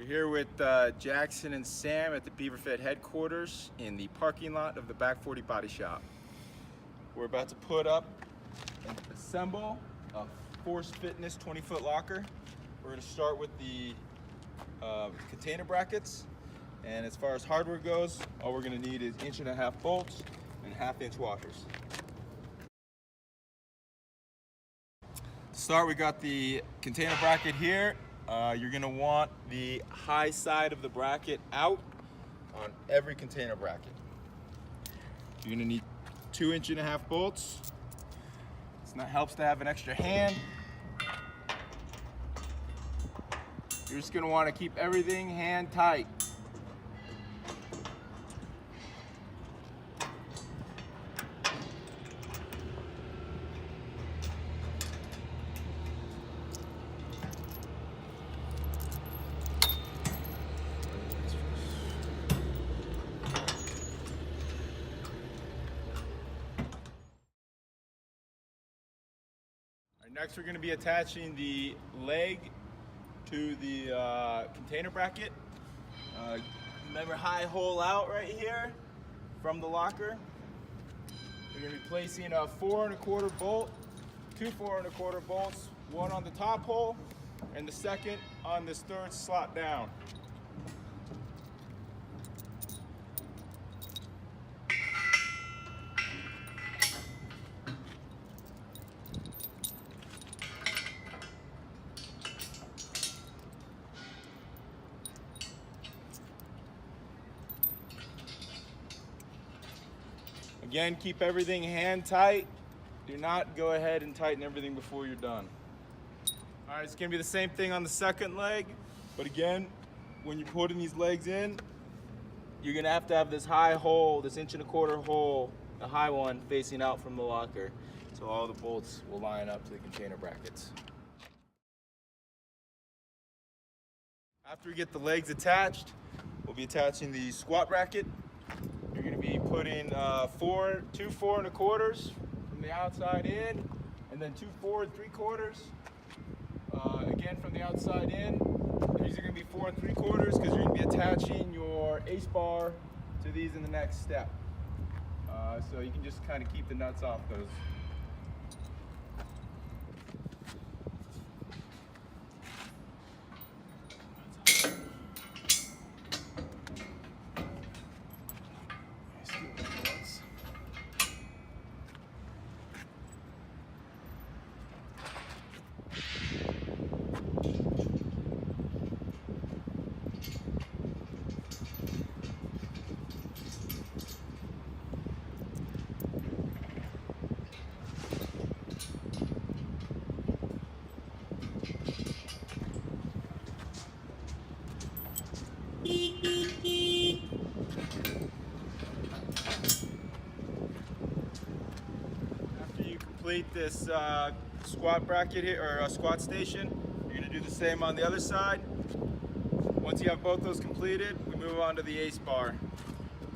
You're here with Jackson and Sam at the BeaverFit headquarters in the parking lot of the Back 40 Body Shop. We're about to put up and assemble a Force Fitness 20-foot locker. We're going to start with the container brackets, and as far as hardware goes, all we're going to need is 1.5 bolts and 1/2-inch washers. To start, we got the container bracket here. You're going to want the high side of the bracket out on every container bracket. You're going to need 2.5-inch bolts. It helps to have an extra hand. You're just going to want to keep everything hand tight. Next, we're going to be attaching the leg to the container bracket. Remember, high hole out right here from the locker. We're going to be placing a 4¼ bolt, 2 4¼ bolts, one on the top hole and the second on this third slot down. Again, keep everything hand tight. Do not go ahead and tighten everything before you're done. All right, it's gonna be the same thing on the second leg, but again, when you're putting these legs in, you're gonna have to have this high hole, this 1¼ hole, the high one facing out from the locker, so all the bolts will line up to the container brackets. After we get the legs attached, we'll be attaching the squat bracket. You're going to be putting 2 4¼ from the outside in, and then 2 4¾ again from the outside in. These are going to be 4 3/4 because you're going to be attaching your ace bar to these in the next step. So you can just kind of keep the nuts off those. After you complete this squat bracket here, or squat station, you're going to do the same on the other side. Once you have both those completed, we move on to the ace bar.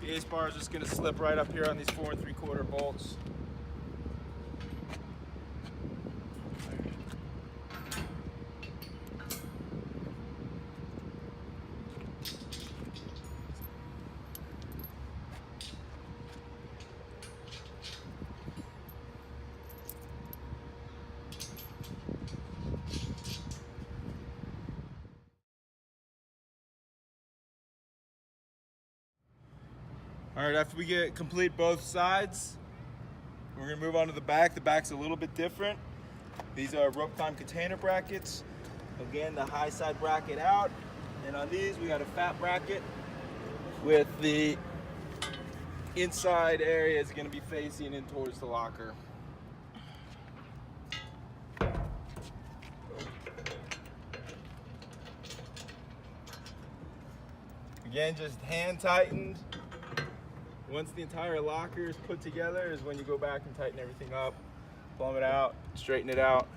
The ace bar is just going to slip right up here on these 4 3/4 bolts. All right, after we complete both sides, we're gonna move on to the back. The back's a little bit different. These are rope climb container brackets. Again, the high side bracket out. And on these, we got a fat bracket with the inside area is gonna be facing in towards the locker. Again, just hand tightened. Once the entire locker is put together is when you go back and tighten everything up, plumb it out, straighten it out.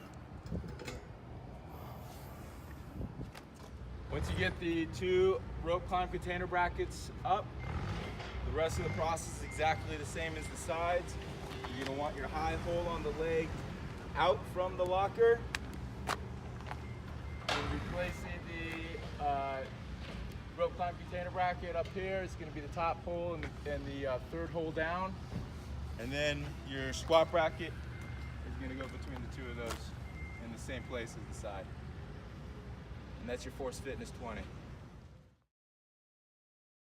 Once you get the 2 rope climb container brackets up, the rest of the process is exactly the same as the sides. You're going to want your high hole on the leg out from the locker. You're replacing the rope climb container bracket up here is going to be the top hole and the third hole down. And then your squat bracket is going to go between the two of those in the same place as the side. And that's your Force Fitness 20.